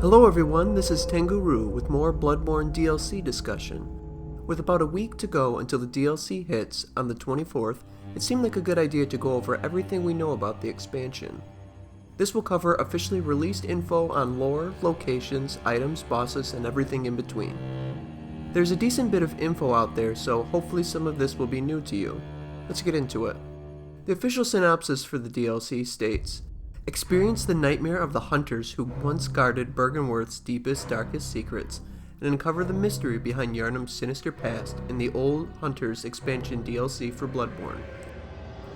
Hello everyone, this is Tenguru with more Bloodborne DLC discussion. With about a week to go until the DLC hits on the 24th, it seemed like a good idea to go over everything we know about the expansion. This will cover officially released info on lore, locations, items, bosses, and everything in between. There's a decent bit of info out there, so hopefully some of this will be new to you. Let's get into it. The official synopsis for the DLC states, experience the nightmare of the hunters who once guarded Byrgenwerth's deepest, darkest secrets, and uncover the mystery behind Yharnam's sinister past in the Old Hunters expansion DLC for Bloodborne.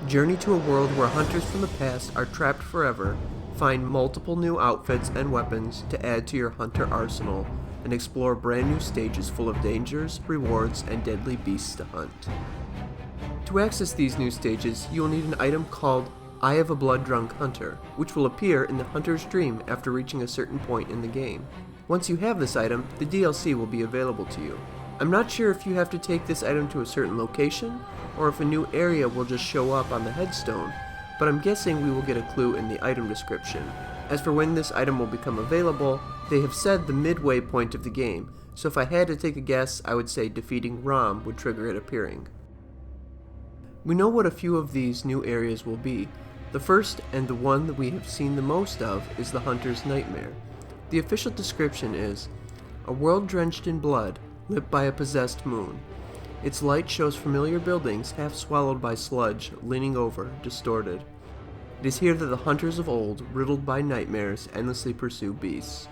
Journey to a world where hunters from the past are trapped forever, find multiple new outfits and weapons to add to your hunter arsenal, and explore brand new stages full of dangers, rewards, and deadly beasts to hunt. To access these new stages, you will need an item called Eye of a Blood-Drunk Hunter, which will appear in the hunter's dream after reaching a certain point in the game. Once you have this item, the DLC will be available to you. I'm not sure if you have to take this item to a certain location, or if a new area will just show up on the headstone, but I'm guessing we will get a clue in the item description. As for when this item will become available, they have said the midway point of the game, so if I had to take a guess, I would say defeating Rom would trigger it appearing. We know what a few of these new areas will be. The first, and the one that we have seen the most of, is the Hunter's Nightmare. The official description is, a world drenched in blood, lit by a possessed moon. Its light shows familiar buildings half swallowed by sludge, leaning over, distorted. It is here that the hunters of old, riddled by nightmares, endlessly pursue beasts.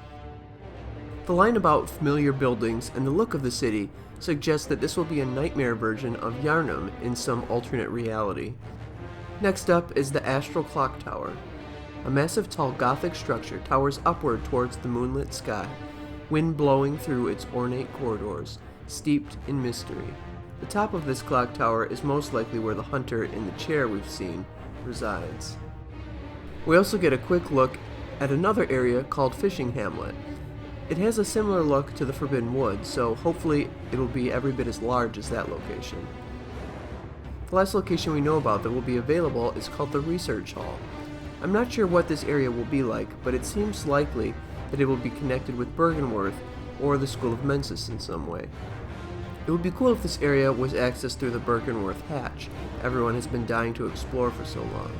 The line about familiar buildings and the look of the city suggests that this will be a nightmare version of Yharnam in some alternate reality. Next up is the Astral Clock Tower. A massive tall Gothic structure towers upward towards the moonlit sky, wind blowing through its ornate corridors, steeped in mystery. The top of this clock tower is most likely where the hunter in the chair we've seen resides. We also get a quick look at another area called Fishing Hamlet. It has a similar look to the Forbidden Wood, so hopefully it'll be every bit as large as that location. The last location we know about that will be available is called the Research Hall. I'm not sure what this area will be like, but it seems likely that it will be connected with Byrgenwerth or the School of Mensis in some way. It would be cool if this area was accessed through the Byrgenwerth hatch everyone has been dying to explore for so long.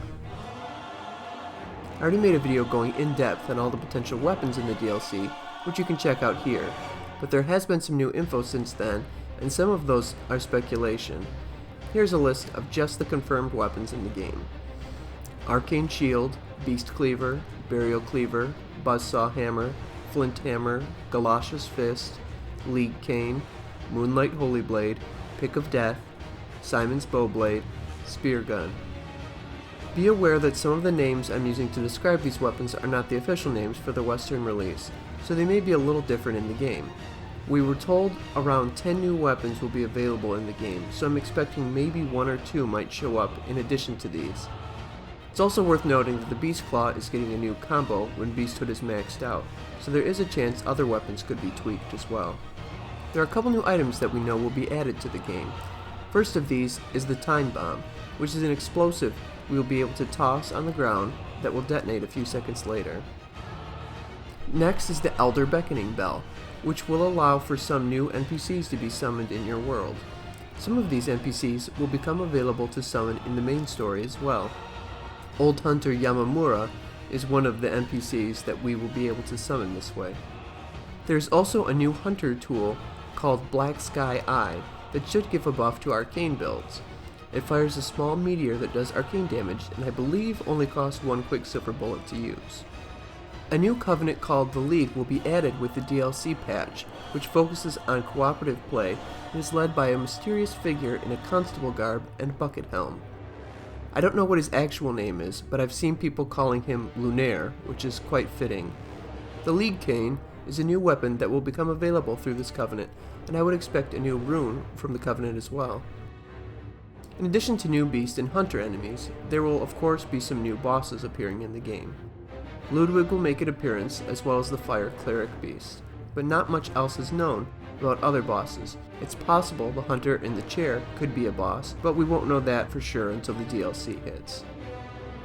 I already made a video going in depth on all the potential weapons in the DLC, which you can check out here, but there has been some new info since then, and some of those are speculation. Here's a list of just the confirmed weapons in the game. Arcane Shield, Beast Cleaver, Burial Cleaver, Buzzsaw Hammer, Flint Hammer, Galoshes Fist, League Cane, Moonlight Holy Blade, Pick of Death, Simon's Bowblade, Spear Gun. Be aware that some of the names I'm using to describe these weapons are not the official names for the Western release, so they may be a little different in the game. We were told around 10 new weapons will be available in the game, so I'm expecting maybe 1 or 2 might show up in addition to these. It's also worth noting that the Beast Claw is getting a new combo when Beasthood is maxed out, so there is a chance other weapons could be tweaked as well. There are a couple new items that we know will be added to the game. First of these is the Time Bomb, which is an explosive we will be able to toss on the ground that will detonate a few seconds later. Next is the Elder Beckoning Bell, which will allow for some new NPCs to be summoned in your world. Some of these NPCs will become available to summon in the main story as well. Old Hunter Yamamura is one of the NPCs that we will be able to summon this way. There's also a new hunter tool called Black Sky Eye that should give a buff to arcane builds. It fires a small meteor that does arcane damage and I believe only costs 1 Quicksilver bullet to use. A new covenant called the League will be added with the DLC patch, which focuses on cooperative play and is led by a mysterious figure in a constable garb and bucket helm. I don't know what his actual name is, but I've seen people calling him Lunaire, which is quite fitting. The League Cane is a new weapon that will become available through this covenant, and I would expect a new rune from the covenant as well. In addition to new beast and hunter enemies, there will of course be some new bosses appearing in the game. Ludwig will make an appearance, as well as the Fire Cleric beast, but not much else is known about other bosses. It's possible the hunter in the chair could be a boss, but we won't know that for sure until the DLC hits.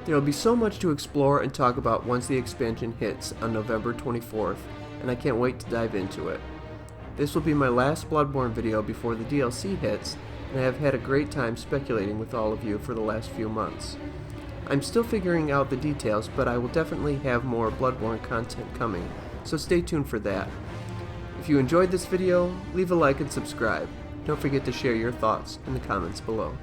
There will be so much to explore and talk about once the expansion hits on November 24th, and I can't wait to dive into it. This will be my last Bloodborne video before the DLC hits, and I have had a great time speculating with all of you for the last few months. I'm still figuring out the details, but I will definitely have more Bloodborne content coming, so stay tuned for that. If you enjoyed this video, leave a like and subscribe. Don't forget to share your thoughts in the comments below.